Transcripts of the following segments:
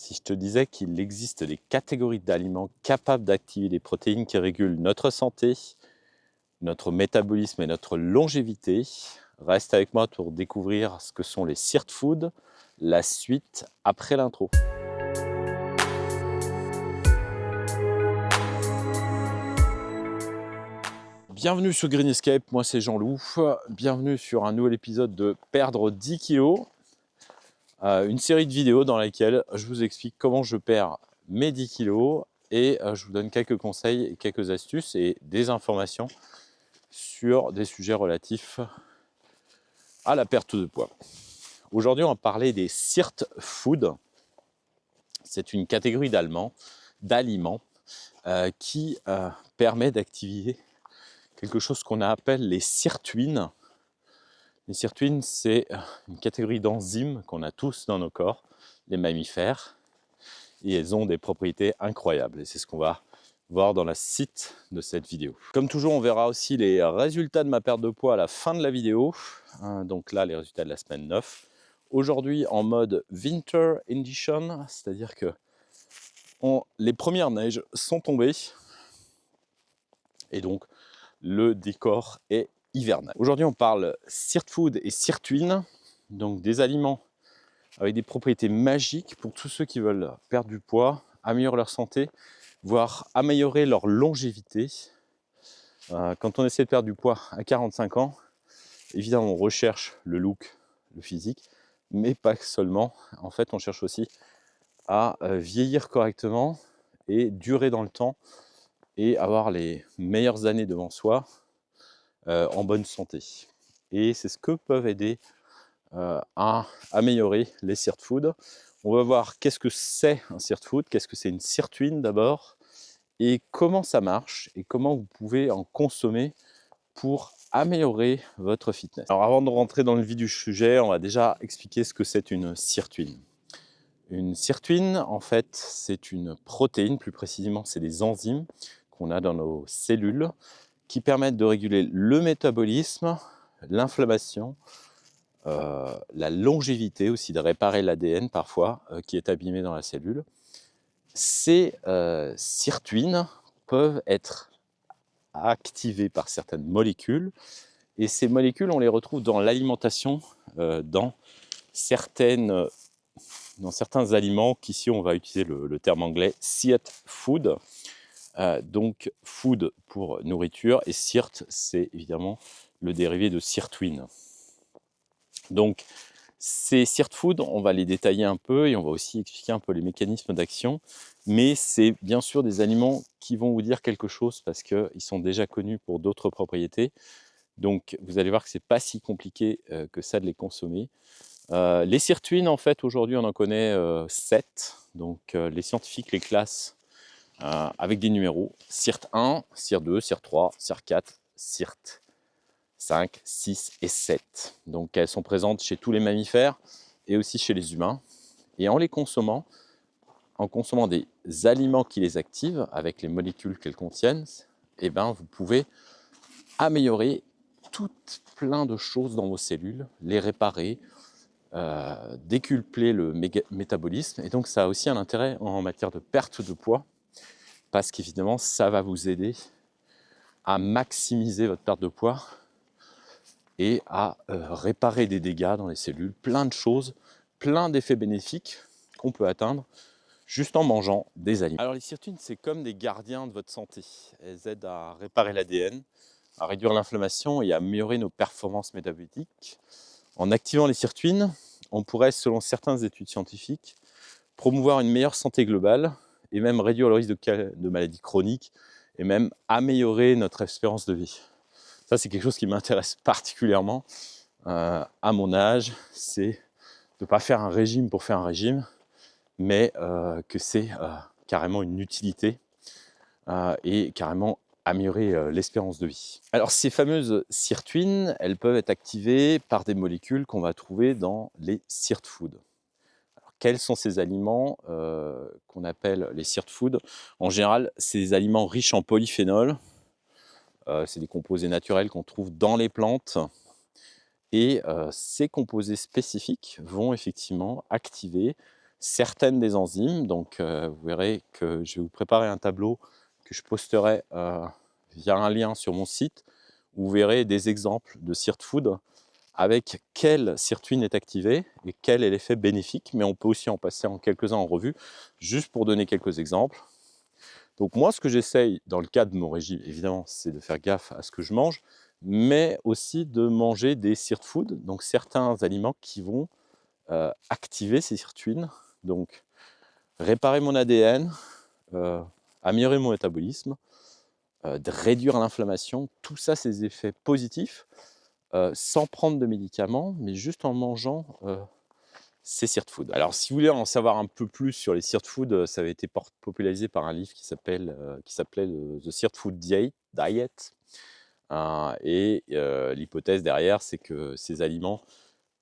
Si je te disais qu'il existe des catégories d'aliments capables d'activer des protéines qui régulent notre santé, notre métabolisme et notre longévité, reste avec moi pour découvrir ce que sont les Sirt Foods, la suite après l'intro. Bienvenue sur Green Escape, moi c'est Jean-Loup. Bienvenue sur un nouvel épisode de Perdre 10 kilos. Une série de vidéos dans laquelle je vous explique comment je perds mes 10 kilos et je vous donne quelques conseils et quelques astuces et des informations sur des sujets relatifs à la perte de poids. Aujourd'hui, on va parler des Sirt Foods. C'est une catégorie d'aliments qui permet d'activer quelque chose qu'on appelle les sirtuines. Les sirtuines, c'est une catégorie d'enzymes qu'on a tous dans nos corps, les mammifères, et elles ont des propriétés incroyables. Et c'est ce qu'on va voir dans la suite de cette vidéo. Comme toujours, on verra aussi les résultats de ma perte de poids à la fin de la vidéo. Donc là, les résultats de la semaine 9. Aujourd'hui, en mode Winter Edition, c'est-à-dire que les premières neiges sont tombées. Et donc, le décor est hivernal. Aujourd'hui, on parle Sirt Food et sirtuines, donc des aliments avec des propriétés magiques pour tous ceux qui veulent perdre du poids, améliorer leur santé, voire améliorer leur longévité. Quand on essaie de perdre du poids à 45 ans, évidemment, on recherche le look, le physique, mais pas seulement. En fait, on cherche aussi à vieillir correctement et durer dans le temps et avoir les meilleures années devant soi en bonne santé. Et c'est ce que peuvent aider à améliorer les Sirt Foods. On va voir qu'est-ce que c'est un Sirt Food, qu'est-ce que c'est une sirtuine d'abord, et comment ça marche, et comment vous pouvez en consommer pour améliorer votre fitness. Alors avant de rentrer dans le vif du sujet, on va déjà expliquer ce que c'est une sirtuine. Une sirtuine, en fait, c'est une protéine, plus précisément, c'est des enzymes qu'on a dans nos cellules qui permettent de réguler le métabolisme, l'inflammation, la longévité aussi, de réparer l'ADN parfois qui est abîmé dans la cellule. Ces sirtuines peuvent être activées par certaines molécules et ces molécules, on les retrouve dans l'alimentation, dans certains aliments qu'ici on va utiliser le terme anglais Sirt Food. Donc food pour nourriture et sirt, c'est évidemment le dérivé de sirtuine. Donc ces Sirt Foods, on va les détailler un peu et on va aussi expliquer un peu les mécanismes d'action, mais c'est bien sûr des aliments qui vont vous dire quelque chose parce qu'ils sont déjà connus pour d'autres propriétés. Donc vous allez voir que ce n'est pas si compliqué que ça de les consommer. Les sirtuines, en fait, aujourd'hui on en connaît 7, donc les scientifiques les classent avec des numéros, Sirt 1, Sirt 2, Sirt 3, Sirt 4, Sirt 5, 6 et 7. Donc elles sont présentes chez tous les mammifères et aussi chez les humains. Et en consommant des aliments qui les activent avec les molécules qu'elles contiennent, eh ben, vous pouvez améliorer plein de choses dans vos cellules, les réparer, décupler le métabolisme. Et donc ça a aussi un intérêt en matière de perte de poids parce qu'évidemment, ça va vous aider à maximiser votre perte de poids et à réparer des dégâts dans les cellules, plein de choses, plein d'effets bénéfiques qu'on peut atteindre juste en mangeant des aliments. Alors les sirtuines, c'est comme des gardiens de votre santé. Elles aident à réparer l'ADN, à réduire l'inflammation et à améliorer nos performances métaboliques. En activant les sirtuines, on pourrait, selon certaines études scientifiques, promouvoir une meilleure santé globale et même réduire le risque de maladies chroniques et même améliorer notre espérance de vie. Ça, c'est quelque chose qui m'intéresse particulièrement à mon âge, c'est de ne pas faire un régime pour faire un régime, mais que c'est carrément une utilité et carrément améliorer l'espérance de vie. Alors ces fameuses sirtuines, elles peuvent être activées par des molécules qu'on va trouver dans les Sirt Foods. Quels sont ces aliments qu'on appelle les Sirt Foods? En général, c'est des aliments riches en polyphénols. C'est des composés naturels qu'on trouve dans les plantes. Et ces composés spécifiques vont effectivement activer certaines des enzymes. Donc, vous verrez que je vais vous préparer un tableau que je posterai via un lien sur mon site, où vous verrez des exemples de SirtFood avec quelle sirtuine est activée et quel est l'effet bénéfique. Mais on peut aussi en passer en quelques-uns en revue, juste pour donner quelques exemples. Donc moi, ce que j'essaye dans le cadre de mon régime, évidemment, c'est de faire gaffe à ce que je mange, mais aussi de manger des SirtFood, donc certains aliments qui vont activer ces sirtuines, donc réparer mon ADN, améliorer mon métabolisme, de réduire l'inflammation. Tout ça, c'est des effets positifs, sans prendre de médicaments, mais juste en mangeant ces SirtFood. Alors, si vous voulez en savoir un peu plus sur les SirtFood, ça avait été popularisé par un livre qui s'appelait The SirtFood Diet. L'hypothèse derrière, c'est que ces aliments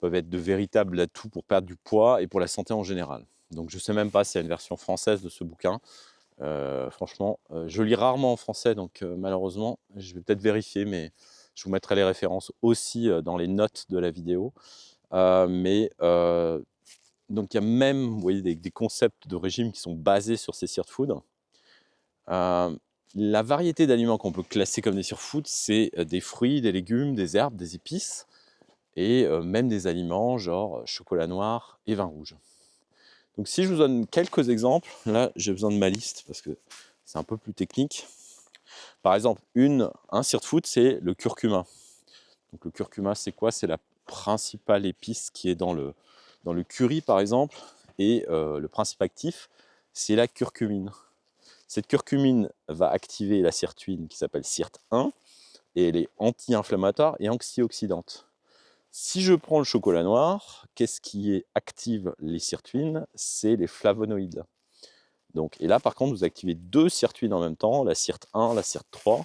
peuvent être de véritables atouts pour perdre du poids et pour la santé en général. Donc, je ne sais même pas s'il y a une version française de ce bouquin. Franchement, je lis rarement en français, donc malheureusement, je vais peut-être vérifier, mais je vous mettrai les références aussi dans les notes de la vidéo. Donc il y a même, vous voyez, des concepts de régime qui sont basés sur ces SirtFood. La variété d'aliments qu'on peut classer comme des SirtFood, c'est des fruits, des légumes, des herbes, des épices, et même des aliments genre chocolat noir et vin rouge. Donc si je vous donne quelques exemples, là j'ai besoin de ma liste parce que c'est un peu plus technique. Par exemple, un SirtFood, c'est le curcuma. Donc le curcuma, c'est quoi? C'est la principale épice qui est dans le curry, par exemple. Et le principe actif, c'est la curcumine. Cette curcumine va activer la sirtuine qui s'appelle SIRT1, et elle est anti-inflammatoire et antioxydante. Si je prends le chocolat noir, qu'est-ce qui active les sirtuines? C'est les flavonoïdes. Donc, et là, par contre, vous activez deux sirtuines en même temps, la SIRT1, la SIRT3,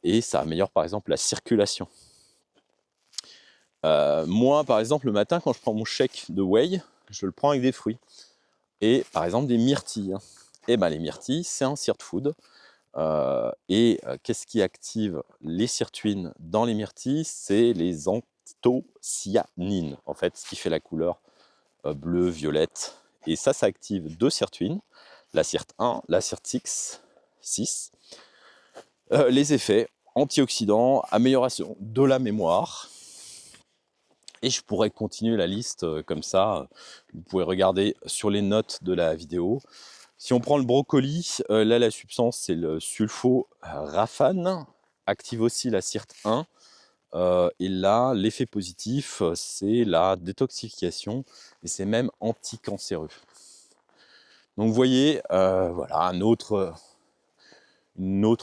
et ça améliore par exemple la circulation. Moi, par exemple, le matin, quand je prends mon shake de whey, je le prends avec des fruits. Et par exemple, des myrtilles. Et ben, les myrtilles, c'est un SirtFood. Qu'est-ce qui active les sirtuines dans les myrtilles? C'est les anthocyanines, en fait, ce qui fait la couleur bleue, violette. Et ça active deux sirtuines, la SIRT1, la SIRT6. Les effets antioxydants, amélioration de la mémoire. Et je pourrais continuer la liste comme ça. Vous pouvez regarder sur les notes de la vidéo. Si on prend le brocoli, là la substance c'est le sulforaphane, active aussi la SIRT1. Et là, l'effet positif, c'est la détoxification et c'est même anticancéreux. Donc vous voyez, voilà une autre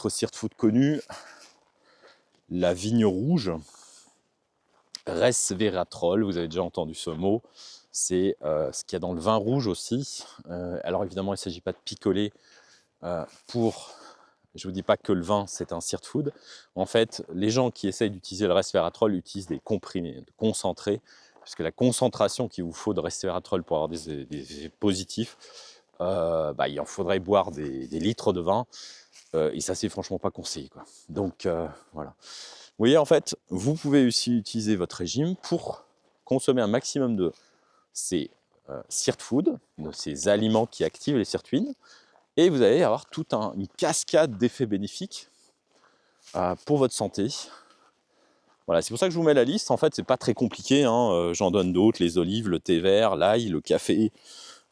SirtFood connue, la vigne rouge. Resveratrol, vous avez déjà entendu ce mot, c'est ce qu'il y a dans le vin rouge aussi. Alors évidemment, il ne s'agit pas de picoler je ne vous dis pas que le vin, c'est un SirtFood. En fait, les gens qui essayent d'utiliser le resveratrol utilisent des comprimés concentrés, puisque la concentration qu'il vous faut de resveratrol pour avoir des effets positifs, il en faudrait boire des litres de vin, et ça, c'est franchement pas conseillé, quoi. Donc, voilà. Vous voyez, en fait, vous pouvez aussi utiliser votre régime pour consommer un maximum de ces SirtFood, de ces aliments qui activent les sirtuines, et vous allez avoir toute une cascade d'effets bénéfiques pour votre santé. Voilà, c'est pour ça que je vous mets la liste. En fait, c'est pas très compliqué, hein. J'en donne d'autres, les olives, le thé vert, l'ail, le café,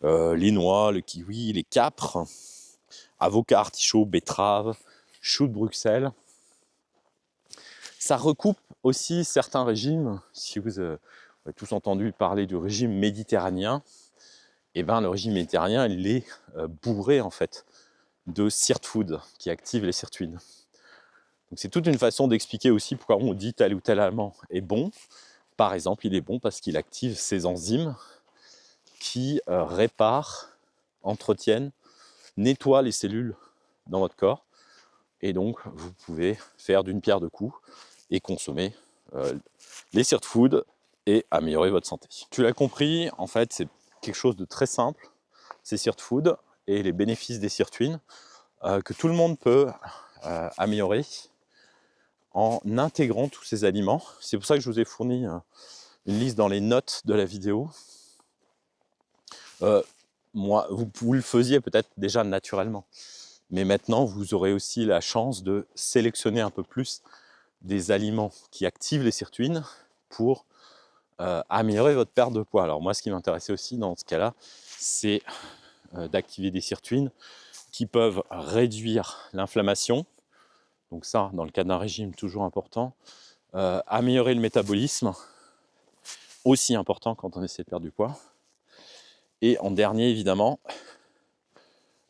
les noix, le kiwi, les capres, avocat, artichaut, betterave, chou de Bruxelles. Ça recoupe aussi certains régimes. Si vous avez tous entendu parler du régime méditerranéen, et ben, le régime méditerranéen, il est bourré en fait de SirtFood qui active les sirtuines. Donc c'est toute une façon d'expliquer aussi pourquoi on dit tel ou tel aliment est bon. Par exemple, il est bon parce qu'il active ces enzymes qui réparent, entretiennent, nettoient les cellules dans votre corps. Et donc, vous pouvez faire d'une pierre deux coups et consommer les SirtFood et améliorer votre santé. Tu l'as compris, en fait, c'est quelque chose de très simple, ces SirtFood et les bénéfices des sirtuines que tout le monde peut améliorer en intégrant tous ces aliments. C'est pour ça que je vous ai fourni une liste dans les notes de la vidéo Moi, vous le faisiez peut-être déjà naturellement. Mais maintenant, vous aurez aussi la chance de sélectionner un peu plus des aliments qui activent les sirtuines pour améliorer votre perte de poids. Alors moi, ce qui m'intéressait aussi dans ce cas-là, c'est d'activer des sirtuines qui peuvent réduire l'inflammation. Donc ça, dans le cadre d'un régime, toujours important. Améliorer le métabolisme, aussi important quand on essaie de perdre du poids. Et en dernier, évidemment,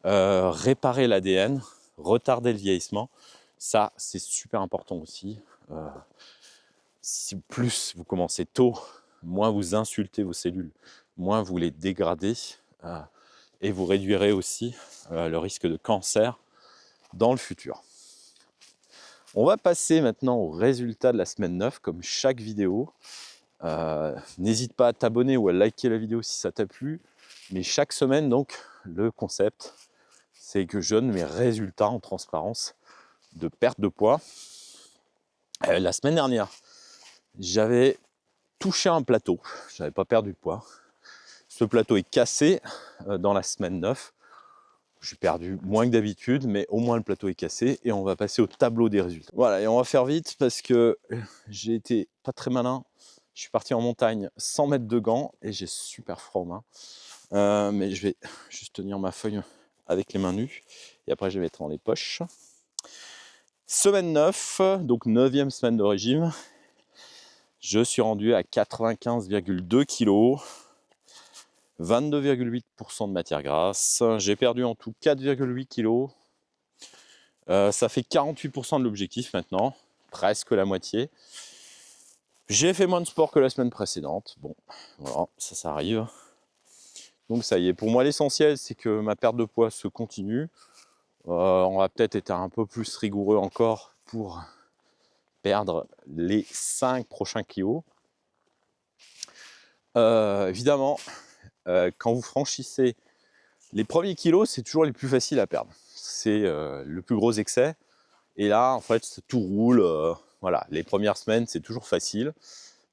réparer l'ADN, retarder le vieillissement. Ça, c'est super important aussi. Si plus vous commencez tôt, moins vous insultez vos cellules, moins vous les dégradez, et vous réduirez aussi le risque de cancer dans le futur. On va passer maintenant aux résultats de la semaine 9, comme chaque vidéo. N'hésite pas à t'abonner ou à liker la vidéo si ça t'a plu. Mais chaque semaine, donc, le concept, c'est que je donne mes résultats en transparence de perte de poids. La semaine dernière, j'avais touché un plateau. Je n'avais pas perdu de poids. Ce plateau est cassé dans la semaine 9. J'ai perdu moins que d'habitude, mais au moins le plateau est cassé. Et on va passer au tableau des résultats. Voilà, et on va faire vite parce que j'ai été pas très malin. Je suis parti en montagne sans mettre de gants et j'ai super froid aux mains. Mais je vais juste tenir ma feuille avec les mains nues. Et après, je vais mettre dans les poches. Semaine 9, donc 9e semaine de régime. Je suis rendu à 95,2 kg. 22,8% de matière grasse. J'ai perdu en tout 4,8 kg. Ça fait 48% de l'objectif maintenant, presque la moitié. J'ai fait moins de sport que la semaine précédente. Bon, voilà, ça arrive. Donc ça y est, pour moi l'essentiel c'est que ma perte de poids se continue. On va peut-être être un peu plus rigoureux encore pour perdre les 5 prochains kilos. Évidemment, quand vous franchissez les premiers kilos, c'est toujours les plus faciles à perdre. C'est le plus gros excès. Et là, en fait, tout roule. Voilà, les premières semaines, c'est toujours facile.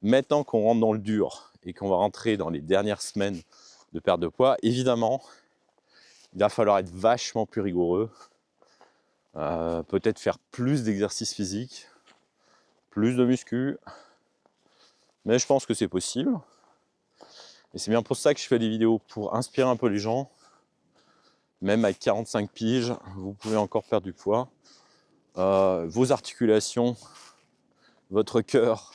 Maintenant qu'on rentre dans le dur et qu'on va rentrer dans les dernières semaines de perte de poids, évidemment, il va falloir être vachement plus rigoureux. Peut-être faire plus d'exercices physiques, plus de muscu. Mais je pense que c'est possible. Et c'est bien pour ça que je fais des vidéos, pour inspirer un peu les gens. Même avec 45 piges, vous pouvez encore perdre du poids. Vos articulations, votre cœur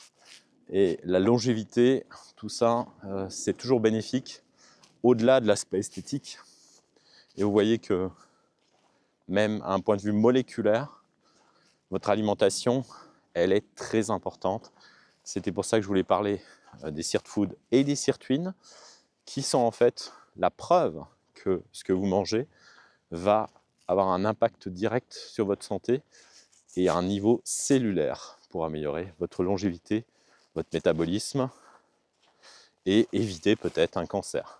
et la longévité, tout ça, c'est toujours bénéfique au-delà de l'aspect esthétique. Et vous voyez que même à un point de vue moléculaire, votre alimentation, elle est très importante. C'était pour ça que je voulais parler des SIRT-Food et des sirtuines, qui sont en fait la preuve que ce que vous mangez va avoir un impact direct sur votre santé et à un niveau cellulaire pour améliorer votre longévité, votre métabolisme et éviter peut-être un cancer.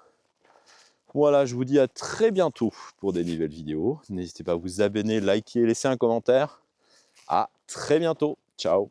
Voilà, je vous dis à très bientôt pour des nouvelles vidéos. N'hésitez pas à vous abonner, liker, laisser un commentaire. À très bientôt. Ciao.